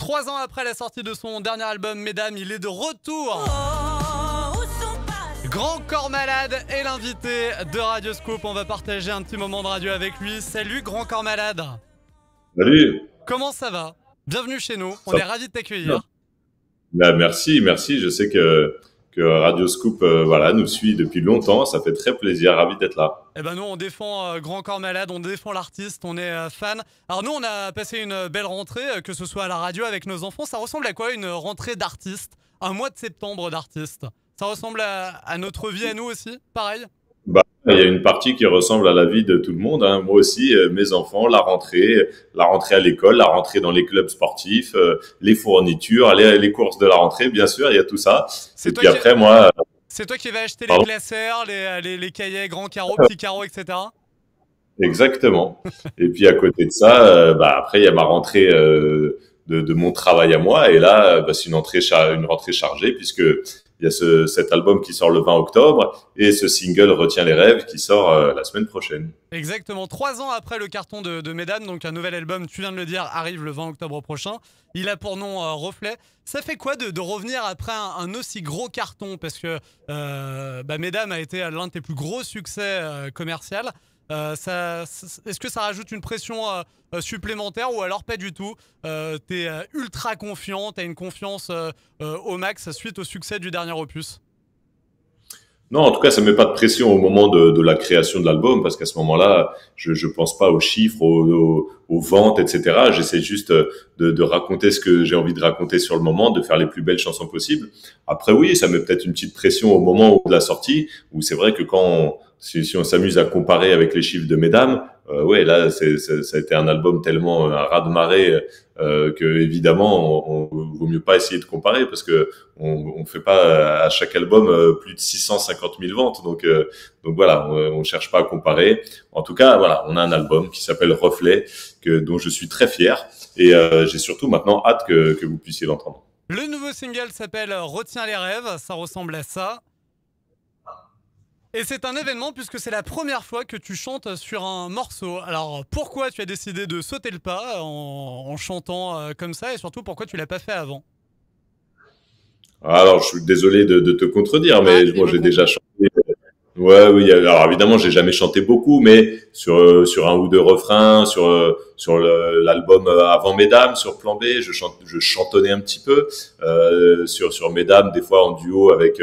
3 ans après la sortie de son dernier album, Mesdames, il est de retour. Grand Corps Malade est l'invité de Radioscoop. On va partager un petit moment de radio avec lui. Salut Grand Corps Malade. Salut. Comment ça va? Bienvenue chez nous. On Ça est ravis de t'accueillir. Merci. Je sais que Radioscoop nous suit depuis longtemps. Ça fait très plaisir. Ravi d'être là. Eh ben nous, on défend Grand Corps Malade, on défend l'artiste, on est fan. Alors nous, on a passé une belle rentrée, que ce soit à la radio avec nos enfants. Ça ressemble à quoi une rentrée d'artiste? Un mois de septembre d'artiste? Ça ressemble à notre vie à nous aussi, pareil? Il y a une partie qui ressemble à la vie de tout le monde, hein. Moi aussi, mes enfants, la rentrée à l'école, la rentrée dans les clubs sportifs, les fournitures, les courses de la rentrée, bien sûr, il y a tout ça. C'est Et toi puis qui- après, moi, C'est toi qui vas acheter les pardon. classeurs, les cahiers, grands carreaux, petits carreaux, etc. Exactement. Et puis à côté de ça, après il y a ma rentrée de mon travail à moi. Et là, c'est une rentrée chargée puisque il y a cet album qui sort le 20 octobre et ce single Retiens les rêves qui sort la semaine prochaine. Exactement, 3 ans après le carton de Mesdames, donc un nouvel album, tu viens de le dire, arrive le 20 octobre prochain. Il a pour nom Reflet. Ça fait quoi de revenir après un aussi gros carton? Parce que Mesdames a été l'un de tes plus gros succès commerciaux. Est-ce que ça rajoute une pression supplémentaire ou alors pas du tout? T'es ultra confiant, t'as une confiance au max suite au succès du dernier opus. Non, en tout cas, ça met pas de pression au moment de la création de l'album parce qu'à ce moment-là, je pense pas aux chiffres, aux ventes, etc. J'essaie juste de raconter ce que j'ai envie de raconter sur le moment, de faire les plus belles chansons possibles. Après, oui, ça met peut-être une petite pression au moment de la sortie où c'est vrai que si on s'amuse à comparer avec les chiffres de Mesdames, ouais, là, ça a été un album tellement un raz-de-marée que évidemment, on vaut mieux pas essayer de comparer parce que on fait pas à chaque album plus de 650 000 ventes. Donc voilà, on cherche pas à comparer. En tout cas, voilà, on a un album qui s'appelle Reflet, dont je suis très fier et j'ai surtout maintenant hâte que vous puissiez l'entendre. Le nouveau single s'appelle Retiens les rêves, ça ressemble à ça. Et c'est un événement puisque c'est la première fois que tu chantes sur un morceau. Alors pourquoi tu as décidé de sauter le pas en chantant comme ça et surtout pourquoi tu l'as pas fait avant? Alors, je suis désolé de te contredire, Ah, mais moi j'ai déjà chanté. Ouais, oui. Alors évidemment, j'ai jamais chanté beaucoup, mais sur un ou deux refrains, sur l'album avant Mesdames, sur Plan B, je chantonnais un petit peu sur Mesdames, des fois en duo avec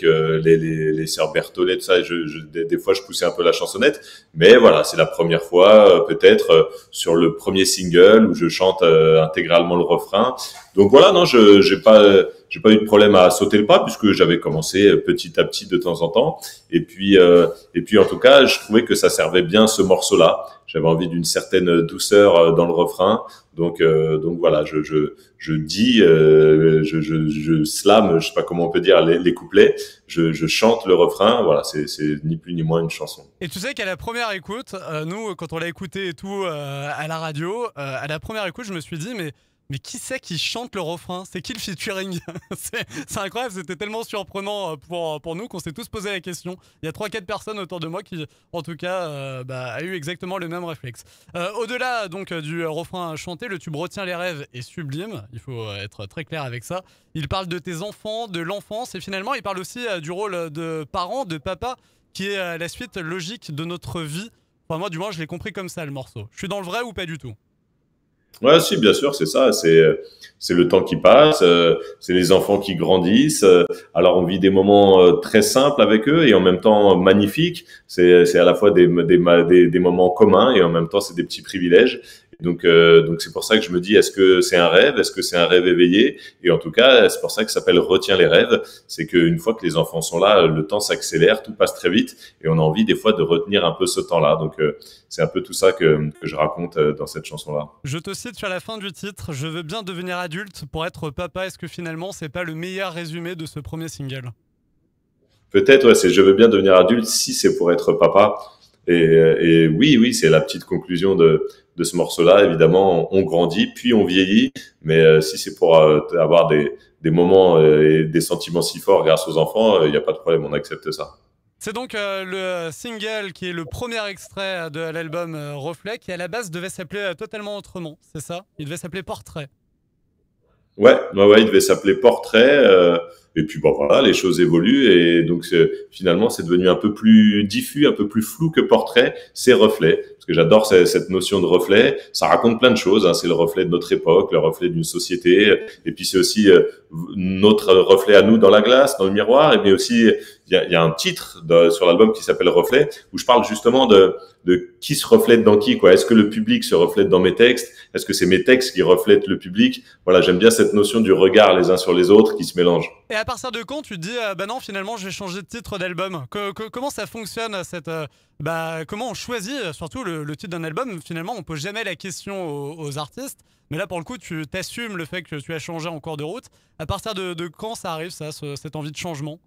les sœurs Berthollet, tout ça. Des fois, je poussais un peu la chansonnette, mais voilà, c'est la première fois peut-être sur le premier single où je chante intégralement le refrain. Donc voilà, non, j'ai pas eu de problème à sauter le pas puisque j'avais commencé petit à petit de temps en temps. Et puis en tout cas, je trouvais que ça servait bien ce morceau-là. J'avais envie d'une certaine douceur dans le refrain. Donc voilà, je dis, je slame, je sais pas comment on peut dire les couplets. Je chante le refrain. Voilà, c'est ni plus ni moins une chanson. Et tu sais qu'à la première écoute, nous quand on l'a écouté et tout à la radio, à la première écoute, je me suis dit mais qui c'est qui chante le refrain? C'est qui le featuring? C'est incroyable, c'était tellement surprenant pour nous qu'on s'est tous posé la question. Il y a 3-4 personnes autour de moi qui, en tout cas, a eu exactement le même réflexe. Au-delà donc du refrain chanté, le tube Retiens les rêves est sublime, il faut être très clair avec ça. Il parle de tes enfants, de l'enfance et finalement il parle aussi du rôle de parent, de papa, qui est la suite logique de notre vie. Enfin moi du moins je l'ai compris comme ça le morceau. Je suis dans le vrai ou pas du tout? Ouais, si, bien sûr, c'est ça. C'est le temps qui passe, c'est les enfants qui grandissent. Alors, on vit des moments très simples avec eux et en même temps magnifiques. C'est à la fois des moments communs et en même temps, c'est des petits privilèges. Donc c'est pour ça que je me dis, est-ce que c'est un rêve? Est-ce que c'est un rêve éveillé? Et en tout cas, c'est pour ça que ça s'appelle Retiens les rêves. C'est qu'une fois que les enfants sont là, le temps s'accélère, tout passe très vite et on a envie des fois de retenir un peu ce temps-là. Donc, c'est un peu tout ça que je raconte dans cette chanson-là. Je te cite sur la fin du titre, je veux bien devenir adulte pour être papa. Est-ce que finalement c'est pas le meilleur résumé de ce premier single? Peut-être, ouais, c'est je veux bien devenir adulte si c'est pour être papa. Et oui, c'est la petite conclusion de ce morceau-là. Évidemment, on grandit, puis on vieillit. Mais si c'est pour avoir des moments et des sentiments si forts grâce aux enfants, il n'y a pas de problème, on accepte ça. C'est donc le single qui est le premier extrait de l'album Reflet qui à la base devait s'appeler totalement autrement, c'est ça? Il devait s'appeler Portrait. Ouais, il devait s'appeler Portrait. Et puis bon voilà, les choses évoluent et donc finalement c'est devenu un peu plus diffus, un peu plus flou que Portrait. C'est Reflet parce que j'adore cette notion de reflet. Ça raconte plein de choses. Hein. C'est le reflet de notre époque, le reflet d'une société. Et puis c'est aussi notre reflet à nous dans la glace, dans le miroir. Et mais aussi il y a un titre sur l'album qui s'appelle Reflet où je parle justement de qui se reflète dans qui, quoi. Est-ce que le public se reflète dans mes textes? Est-ce que c'est mes textes qui reflètent le public? Voilà, j'aime bien cette notion du regard les uns sur les autres qui se mélangent. Et à partir de quand tu te dis, bah non, finalement, je vais changer de titre d'album? Comment ça fonctionne, comment on choisit surtout le titre d'un album? Finalement, on pose jamais la question aux artistes. Mais là, pour le coup, tu t'assumes le fait que tu as changé en cours de route. À partir de quand ça arrive, ça, cette envie de changement?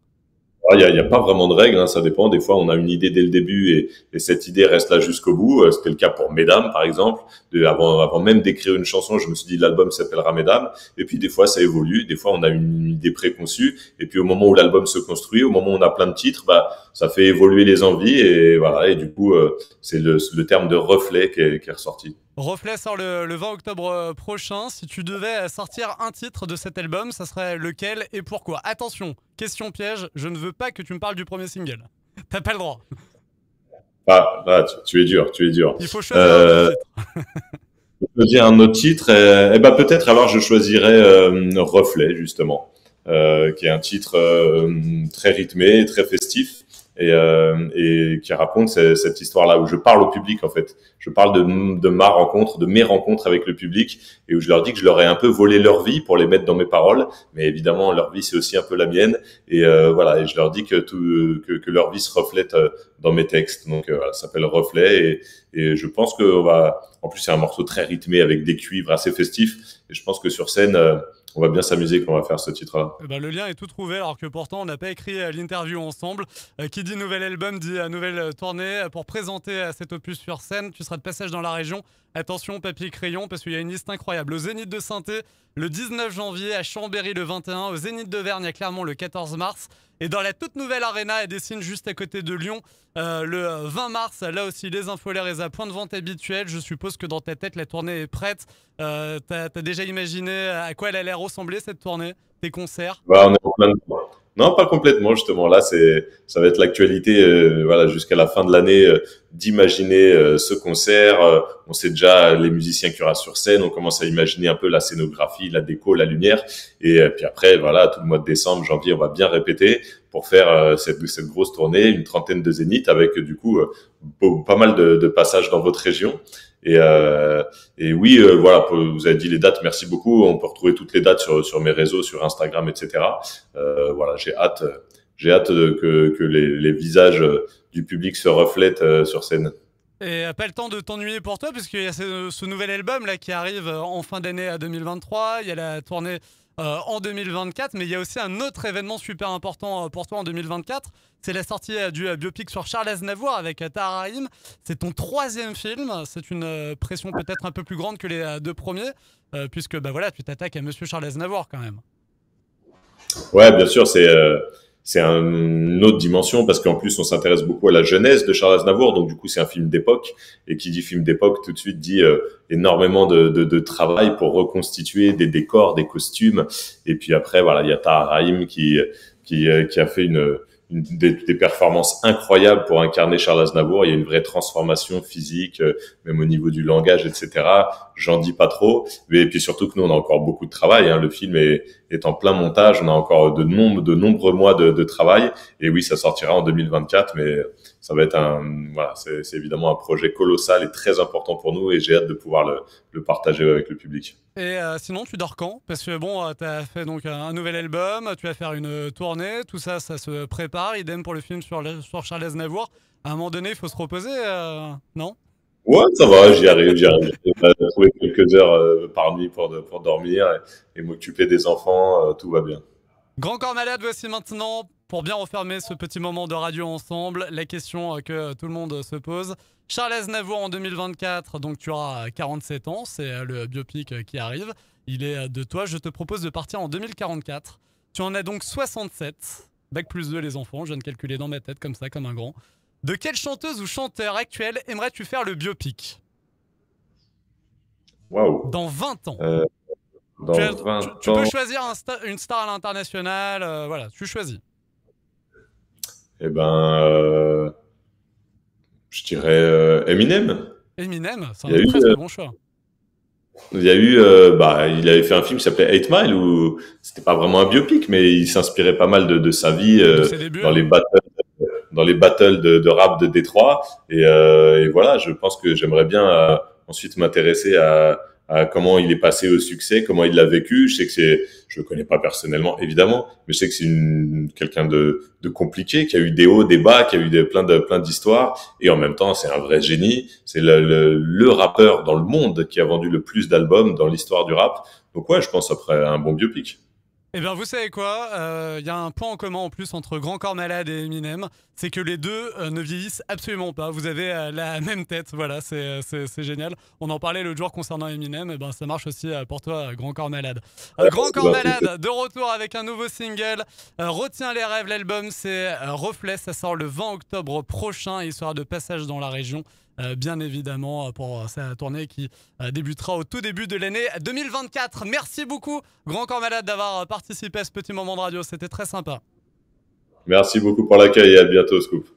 Il y a pas vraiment de règles, hein, ça dépend. Des fois, on a une idée dès le début et cette idée reste là jusqu'au bout. C'était le cas pour Mesdames, par exemple. Avant même d'écrire une chanson, je me suis dit l'album s'appellera Mesdames. Et puis des fois, ça évolue. Des fois, on a une idée préconçue. Et puis au moment où l'album se construit, au moment où on a plein de titres, bah ça fait évoluer les envies et voilà. Et du coup, c'est le terme de reflet qui est ressorti. Reflet sort le 20 octobre prochain. Si tu devais sortir un titre de cet album, ça serait lequel et pourquoi? Attention, question piège, je ne veux pas que tu me parles du premier single. T'as pas le droit. Tu es dur, tu es dur. Il faut choisir un autre titre. Choisir un autre titre, eh ben peut-être alors je choisirais Reflet justement, qui est un titre très rythmé, très festif et qui raconte cette histoire-là où je parle au public en fait. Je parle de ma rencontre, de mes rencontres avec le public et où je leur dis que je leur ai un peu volé leur vie pour les mettre dans mes paroles, mais évidemment leur vie c'est aussi un peu la mienne et voilà et je leur dis que leur vie se reflète dans mes textes. Donc voilà, ça s'appelle Reflet et je pense que on va. En plus, c'est un morceau très rythmé avec des cuivres assez festifs. Et je pense que sur scène, on va bien s'amuser quand on va faire ce titre-là. Eh ben, le lien est tout trouvé, alors que pourtant on n'a pas écrit l'interview ensemble. Qui dit nouvel album dit nouvelle tournée. Pour présenter cet opus sur scène, tu seras de passage dans la région. Attention, papier crayon, parce qu'il y a une liste incroyable. Au Zénith de Saint-Thé, le 19 janvier, à Chambéry le 21, au Zénith d'Auvergne à Clermont le 14 mars. Et dans la toute nouvelle Arena à Dessines, juste à côté de Lyon, le 20 mars, là aussi les infos, les résas, point de vente habituel. Je suppose que dans ta tête, la tournée est prête. T'as déjà imaginé à quoi elle allait ressembler cette tournée, tes concerts? Bah, on est en plein dedans. Non, pas complètement justement. Là, ça va être l'actualité, voilà, jusqu'à la fin de l'année, d'imaginer ce concert. On sait déjà les musiciens qu'il y aura sur scène. On commence à imaginer un peu la scénographie, la déco, la lumière. Et puis après, voilà, tout le mois de décembre, janvier, on va bien répéter pour faire cette grosse tournée, une trentaine de zéniths avec du coup pas mal de passages dans votre région. Et oui, voilà, vous avez dit les dates, merci beaucoup. On peut retrouver toutes les dates sur mes réseaux, sur Instagram, etc. Voilà, j'ai hâte que les visages du public se reflètent sur scène. Et pas le temps de t'ennuyer pour toi, puisqu'il y a ce nouvel album là qui arrive en fin d'année à 2023. Il y a la tournée en 2024, mais il y a aussi un autre événement super important pour toi en 2024. C'est la sortie du biopic sur Charles Aznavour avec Tahar Rahim. C'est ton troisième film. C'est une pression peut-être un peu plus grande que les deux premiers, puisque bah voilà, tu t'attaques à Monsieur Charles Aznavour quand même. Ouais, bien sûr, c'est une autre dimension parce qu'en plus on s'intéresse beaucoup à la jeunesse de Charles Aznavour, donc du coup c'est un film d'époque et qui dit film d'époque tout de suite dit énormément de travail pour reconstituer des décors, des costumes et puis après voilà il y a Tahar Rahim qui a fait des performances incroyables pour incarner Charles Aznavour. Il y a une vraie transformation physique, même au niveau du langage, etc. J'en dis pas trop. Mais et puis surtout que nous, on a encore beaucoup de travail. Hein. Le film est en plein montage. On a encore de nombreux mois de travail. Et oui, ça sortira en 2024. Mais ça va être voilà, c'est évidemment un projet colossal et très important pour nous. Et j'ai hâte de pouvoir le partager avec le public. Et sinon, tu dors quand? Parce que bon, tu as fait donc un nouvel album, tu vas faire une tournée, tout ça, ça se prépare. Idem pour le film sur Charles Aznavour. À un moment donné, il faut se reposer, non? Ouais, ça va, j'y arrive. J'ai trouvé quelques heures par nuit pour dormir et m'occuper des enfants. Tout va bien. Grand Corps Malade, voici maintenant, pour bien refermer ce petit moment de radio ensemble, la question que tout le monde se pose. Charles Aznavour en 2024, donc tu auras 47 ans, c'est le biopic qui arrive. Il est de toi, je te propose de partir en 2044. Tu en as donc 67, bac plus 2 les enfants, je viens de calculer dans ma tête comme ça, comme un grand. De quelle chanteuse ou chanteur actuel aimerais-tu faire le biopic Waouh. dans 20 ans? Dans 20 Tu peux ans, choisir une star à l'international, voilà, tu choisis. eh ben, je dirais Eminem. Eminem, c'est Il y un a eu, très très bon choix. il avait fait un film qui s'appelait Eight Mile où c'était pas vraiment un biopic, mais il s'inspirait pas mal de sa vie De ses débuts, dans hein. dans les battles de rap de Détroit. Et voilà, je pense que j'aimerais bien ensuite m'intéresser à comment il est passé au succès, comment il l'a vécu. Je sais que je le connais pas personnellement, évidemment, mais je sais que c'est quelqu'un de compliqué, qui a eu des hauts, des bas, qui a eu plein d'histoires. Et en même temps, c'est un vrai génie. C'est le rappeur dans le monde qui a vendu le plus d'albums dans l'histoire du rap. Donc ouais, je pense après un bon biopic. Eh bien, vous savez quoi? Il y a un point en commun en plus entre Grand Corps Malade et Eminem, c'est que les deux ne vieillissent absolument pas. Vous avez la même tête, voilà, c'est génial. On en parlait l'autre jour concernant Eminem, et ben ça marche aussi pour toi, Grand Corps Malade. Grand Corps Malade, de retour avec un nouveau single. Retiens les rêves, l'album c'est Reflet, ça sort le 20 octobre prochain, histoire de passage dans la région. Bien évidemment pour sa tournée qui débutera au tout début de l'année 2024. Merci beaucoup Grand Corps Malade d'avoir participé à ce petit moment de radio, c'était très sympa. Merci beaucoup pour l'accueil et à bientôt, Scoop.